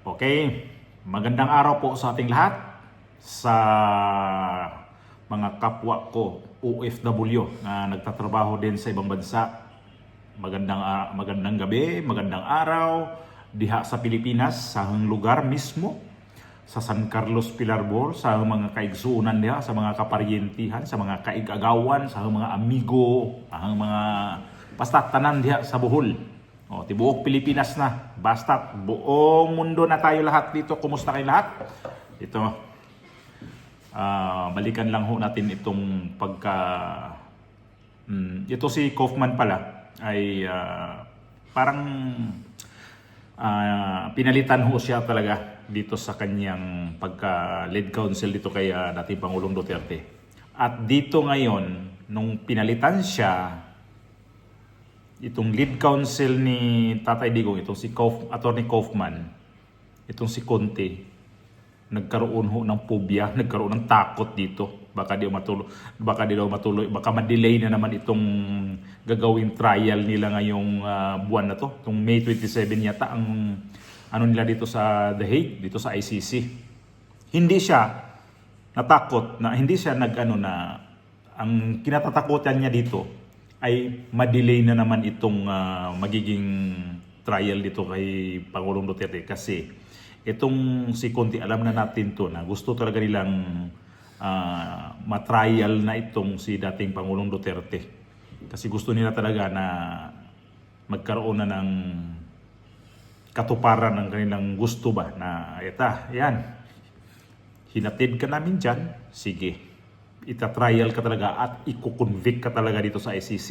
Okay, magandang araw po sa ating lahat, sa mga kapwa ko OFW na nagtatrabaho din sa ibang bansa. Magandang gabi, magandang araw diha sa Pilipinas, sa lugar mismo, sa San Carlos, Pilarbor, sa mga kaigsuunan diha, sa mga kaparyentihan, sa mga kaigagawan, sa mga amigo, ang mga basta tanan diha sa Bohol. Tibuok Pilipinas na, basta buong mundo na tayo lahat dito. Kumusta kayo lahat? Balikan lang ho natin itong ito si Kaufman pala ay parang pinalitan ho siya talaga dito sa kanyang pagka-lead counsel dito kay dating Pangulong Duterte. At dito ngayon, nung pinalitan siya, itong lead counsel ni Tatay Digong, itong si Attorney Kaufman, itong si Conte, nagkaroon ho ng phobia, nagkaroon ng takot dito. Baka di daw matuloy, baka ma-delay na naman itong gagawing trial nila ngayong buwan na to. Itong May 27 yata ang ano nila dito sa The Hague, dito sa ICC. Hindi siya natakot, hindi siya ang kinatatakutan niya dito ay ma-delay na naman itong magiging trial dito kay Pangulong Duterte. Kasi itong si Conte, alam na natin to na gusto talaga nilang matrial na itong si dating Pangulong Duterte. Kasi gusto nila talaga na magkaroon na ng katuparan ng kanilang gusto ba na yan, hinatid ka namin dyan, sige, itatrial ka talaga at i-convict ka talaga dito sa ICC.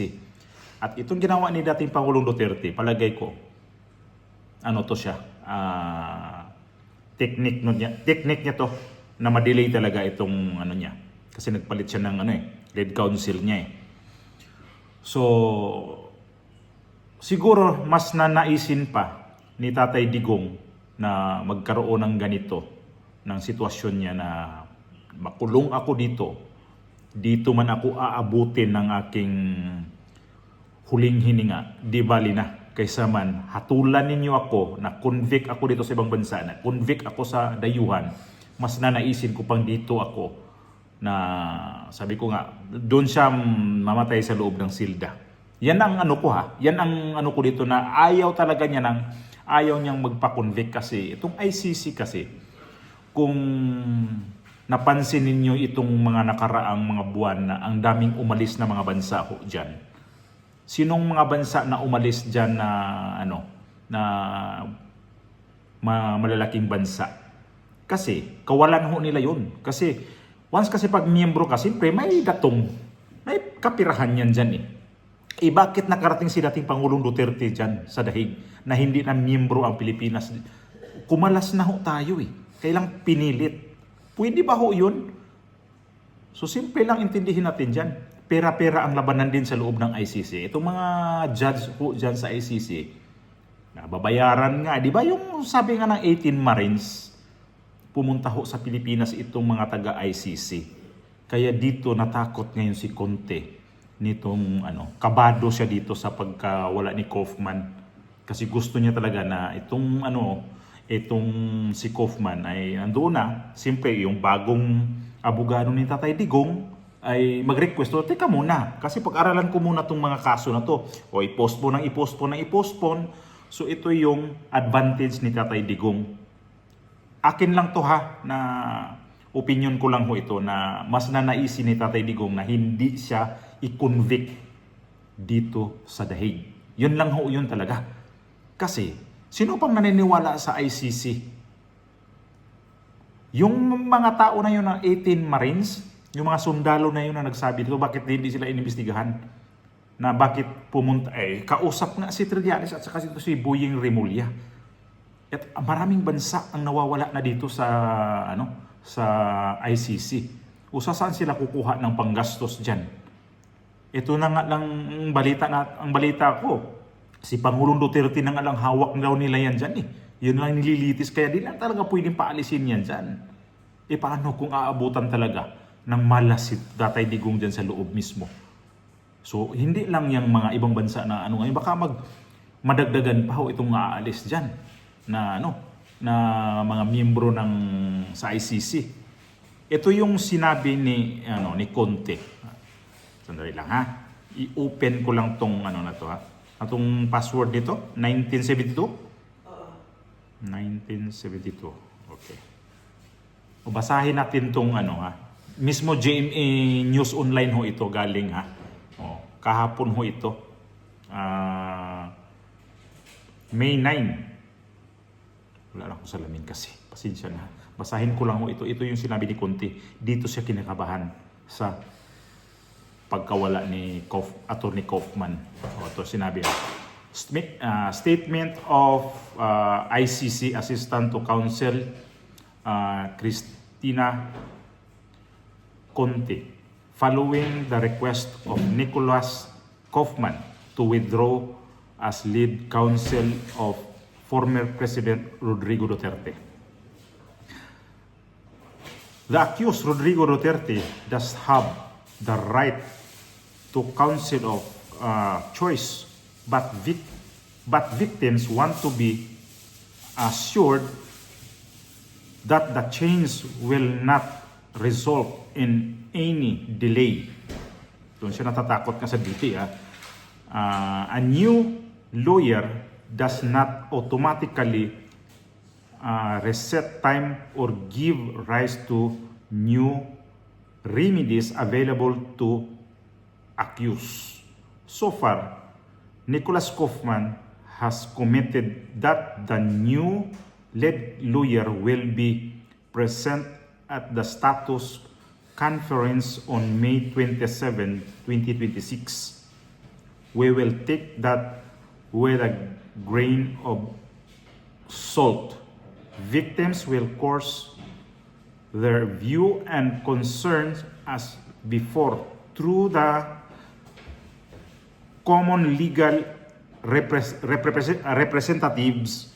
At itong ginawa ni dating Pangulong Duterte, palagay ko, to siya, technique niya to, na ma-delay talaga itong niya. Kasi nagpalit siya ng lead counsel niya eh. So, siguro mas nanaisin pa ni Tatay Digong na magkaroon ng ganito, ng sitwasyon niya na makulong ako dito man ako aabutin ng aking huling hininga, di bali na, kaysa man hatulan ninyo ako na convict ako dito sa ibang bansa, na convict ako sa dayuhan, mas nanaisin ko pang dito ako na sabi ko nga, doon siya mamatay sa loob ng silda. Yan ang yan ang ko dito na ayaw talaga niya ayaw niyang magpa-convict kasi itong ICC kasi, kung napansin ninyo itong mga nakaraang mga buwan na ang daming umalis na mga bansa ho dyan. Sinong mga bansa na umalis dyan na malalaking bansa? Kasi kawalan ho nila yun. Kasi once pag miyembro ka, siyempre may datong, may kapirahan yan dyan eh. Bakit nakarating si dating Pangulong Duterte dyan sa dahig na hindi na miyembro ang Pilipinas? Kumalas na ho tayo eh. Kailang pinilit. Pwede ba ho yun? So simple lang intindihin natin dyan. Pera-pera ang labanan din sa loob ng ICC. Itong mga judge ho dyan sa ICC, babayaran nga. Di ba yung sabi nga ng 18 Marines, pumunta ho sa Pilipinas itong mga taga-ICC. Kaya dito natakot ngayon si Conte. Nitong kabado siya dito sa pagkawala ni Kaufman. Kasi gusto niya talaga na itong si Kaufman ay nandoon na. Siyempre, yung bagong abogado ni Tatay Digong ay mag-request, teka muna, kasi pag-aralan ko muna itong mga kaso na to. O i-postpone. So ito yung advantage ni Tatay Digong. Akin lang to na opinion ko lang ho ito, na mas nanaisin ni Tatay Digong na hindi siya i-convict dito sa The Hague. Yun lang ho yun talaga. Kasi sino pang naniniwala sa ICC? Yung mga tao na yun ng 18 Marines, yung mga sundalo na yun na nagsabi dito, bakit hindi sila inimbestigahan? Na bakit pumunta? Kausap nga si Trillanes at saka si Boying Remulla. At maraming bansa ang nawawala na dito sa ICC. Saan sila kukuha ng panggastos diyan? Ito na nga lang ang balita ko. Si Pangulong Duterte na nga lang hawak daw nila yan dyan eh. Yun lang nililitis, kaya di lang talaga pwedeng paalisin yan dyan. Paano kung aabutan talaga ng malas si Tatay Digong dyan sa loob mismo? So, hindi lang yung mga ibang bansa na ngayon, baka madagdagan pa ho itong aalis dyan na na mga miyembro ng sa ICC. Ito yung sinabi ni Conte. Sandali lang ha. I-open ko lang tong na to ha. Atong password nito, 1972. 1972. Okay. O basahin natin tong ha. Mismo GMA News Online ho ito galing ha. O, kahapon ho ito. May 9. Wala lang akong salamin kasi. Pasensya na. Basahin ko lang ho ito. Ito yung sinabi ni Conte. Dito siya kinakabahan sa pagkawala ni Attorney Kaufman. O, ito sinabi. Statement of ICC Assistant to Counsel Christina Conte following the request of Nicholas Kaufman to withdraw as lead counsel of former President Rodrigo Duterte. The accused Rodrigo Duterte does have the right to counsel of choice, but victims want to be assured that the change will not result in any delay. Doon siya natatakot ka sa DT. A new lawyer does not automatically reset time or give rise to new remedies available to accused. So far, Nicholas Kaufman has committed that the new lead lawyer will be present at the status conference on May 27, 2026. We will take that with a grain of salt. Victims will course their view and concerns as before through the common legal representatives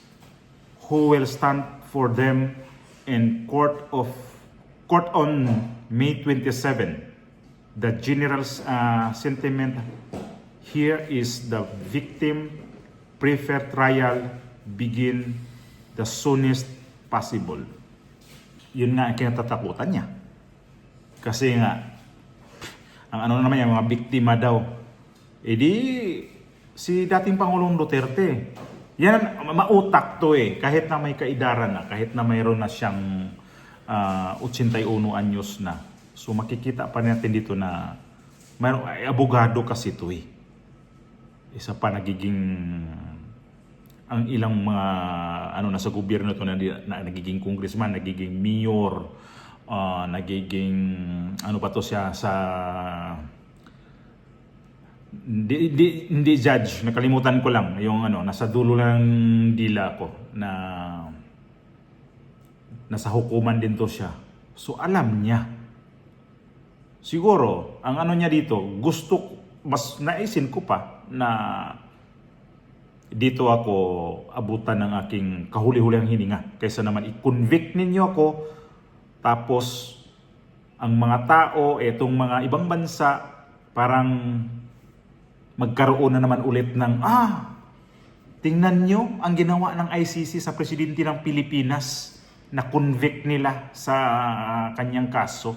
who will stand for them in court on May 27. The general sentiment here is the victim prefer trial begin the soonest possible. Yun nga ang kinatatakutan niya. Kasi nga, ang naman yung mga biktima daw, si dating Pangulong Duterte, yan, mautak to kahit na may kaidaran na, kahit na mayroon na siyang 81 anyos na. So makikita pa natin dito na mayroon abogado kasi ito Isa pa nagiging ang ilang mga nasa gobyerno to na nagiging congressman, nagiging mayor, nagiging pa to siya sa hindi judge, nakalimutan ko lang yung nasa dulo lang dila ko na nasa hukuman din to siya. So alam niya. Siguro, ang niya dito, mas naisin ko pa na dito ako abutan ng aking kahuli-hulihang hininga kaysa naman i-convict ninyo ako tapos ang mga tao, itong mga ibang bansa parang magkaroon na naman ulit ng tingnan nyo ang ginawa ng ICC sa presidente ng Pilipinas na convict nila sa kanyang kaso.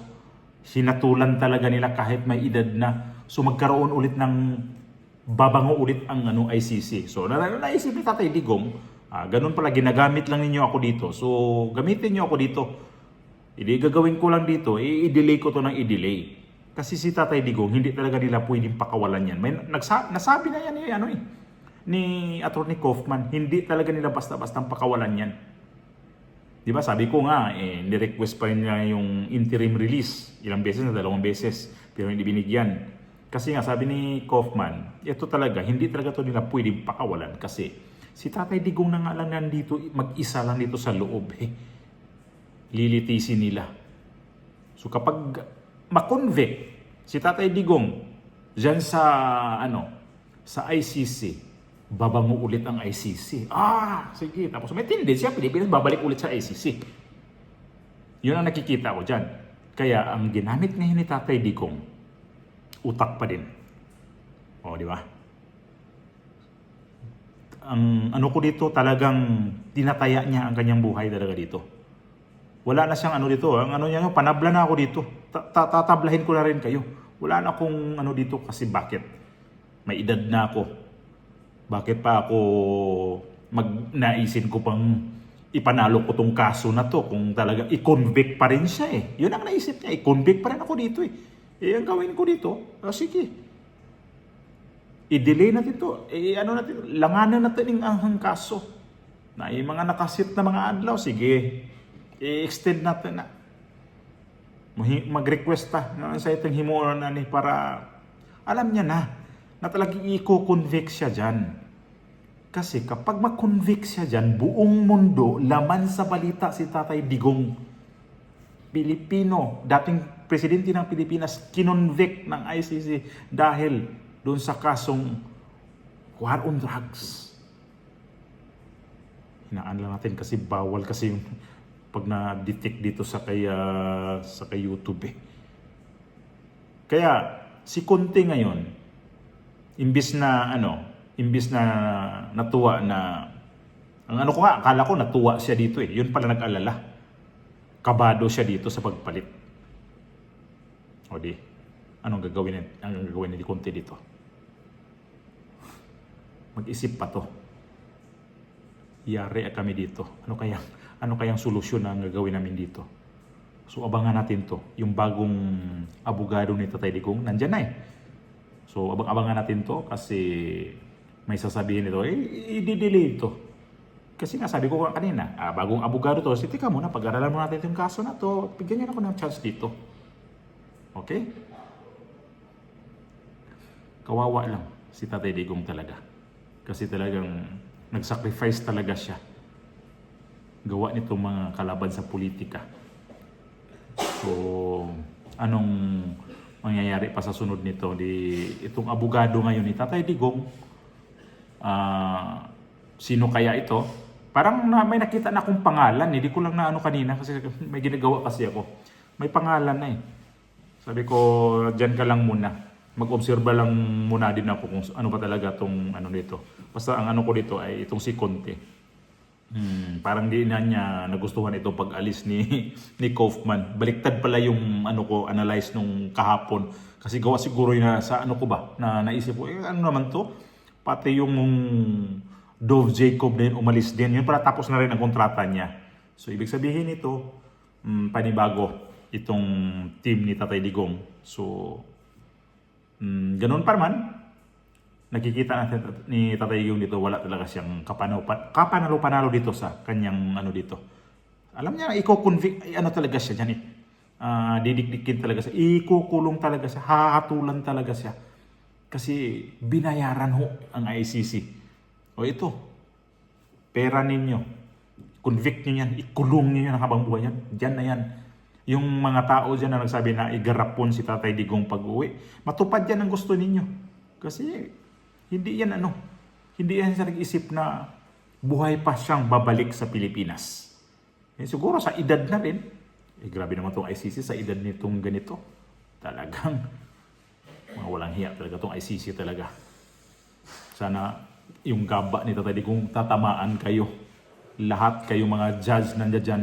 Sinatulan talaga nila kahit may edad na. So magkaroon ulit ng babango ulit ang ICC. So naisip ni Tatay Digong, ganun pala ginagamit lang ninyo ako dito. So gamitin nyo ako dito. Gagawin ko lang dito, i-delay ko to ng i-delay. Kasi si Tatay Digong, hindi talaga nila pwedeng pakawalan yan. Nasabi na yan ni Attorney Kaufman, hindi talaga nila basta-basta pakawalan yan. Di ba? Sabi ko nga, ni-request pa rin niya yung interim release. Ilang beses na, 2 beses. Pero hindi binigyan. Kasi nga, sabi ni Kaufman, ito talaga, hindi talaga to nila pwedeng pakawalan. Kasi si Tatay Digong na nga lang nandito, mag-isa lang dito sa loob. Lilitisin nila. So kapag makonvict si Tatay Digong dyan sa ICC, babango ulit ang ICC. Sige. Tapos may tendency ang Pilipinas babalik ulit sa ICC. Yun ang nakikita ko dyan. Kaya ang ginamit ngayon ni Tatay Digong, utak pa din. Di ba? ang ano ko dito, talagang tinataya niya ang kanyang buhay talaga dito. Wala na siyang ano dito, ang ano niya, panabla na ako dito. Tatablahin ko na rin kayo. Wala na akong ano dito kasi bakit? May edad na ako. Bakit pa ako naisin ko pang ipanalo ko tong kaso na to kung talaga i-convict pa rin siya eh. Yun ang naisip niya, i-convict pa rin ako dito eh. Ang gawin ko dito, sige. I-delay natin to. Langanan natin ang kaso. Na yung mga nakasit na mga adlaw, sige. I-extend natin na. Mag-request ta sa itong himuon na ni para alam niya na talagang i-convict siya dyan. Kasi kapag mag-convict siya dyan, buong mundo, laman sa balita si Tatay Digong. Pilipino, dating presidente ng Pilipinas, kinonvict ng ICC dahil doon sa kasong war on drugs. Hinaan lang natin kasi bawal kasi yung pag na-detect dito sa kay YouTube eh. Kaya si Conte ngayon, imbis na natuwa na ang ano ko nga, akala ko natuwa siya dito eh. Yun pala nag-alala. Kabado siya dito sa pagpalit. O di, anong gagawin ni Conte dito? Mag-isip pa to. Yari kami dito. Ano kayang solusyon na gagawin namin dito? So abangan natin to. Yung bagong abogado ni Tatay Digong, nandyan na eh. So abangan natin to kasi may sasabihin nito, i-delay ito. Kasi nga sabi ko kanina, bagong abogado to, sige ka muna, pag-aralan mo natin itong kaso na to, bigyan niyo ako ng chance dito. Okay? Kawawa lang si Tatay Digong talaga. Kasi talagang nag-sacrifice talaga siya. Gawa nitong mga kalaban sa politika. So, anong mangyayari pa sa sunod nito? Itong abogado ngayon ni Tatay Digong, sino kaya ito? Parang may nakita na akong pangalan. Hindi ko lang na ano kanina kasi may ginagawa kasi ako. May pangalan na eh. Sabi ko, dyan ka lang muna. Mag-obserba lang muna din ako kung ano ba talaga itong ano dito. Basta ang ano ko dito ay itong si Conte. Parang di na niya nagustuhan itong pag-alis ni Kaufman. Baliktad pala yung ano ko, analyze nung kahapon. Kasi gawa siguro na sa ano ko ba, na naisip ko, ano naman to? Pati yung Dove Jacob din, umalis din. Yun pala tapos na rin ang kontrata niya. So, ibig sabihin ito, panibago itong team ni Tatay Digong. So, ganun pa man, nakikita natin ni Tatay Digong dito, wala talaga siyang kapanalo-panalo dito sa kanyang ano dito. Alam niya, i-convict, ano talaga siya dyan eh. Didikdikin talaga siya. Ikukulong talaga siya. Hahatulan talaga siya. Kasi binayaran ho ang ICC. O ito, pera ninyo. Convict nyo yan. Ikulong nyo yan habang buhay yan. Diyan na yan. Yung mga tao dyan na nagsabi na igarapon si Tatay Digong pag-uwi. Matupad yan ang gusto ninyo. Kasi hindi yan hindi yan siya nag-isip na buhay pa siyang babalik sa Pilipinas. Siguro sa edad na rin. Grabe naman itong ICC sa edad nitong ganito. Talagang mga walang hiya talaga itong ICC talaga. Sana yung gaba ni Tatay Digong tatamaan kayo. Lahat kayo mga judge nandiyan dyan.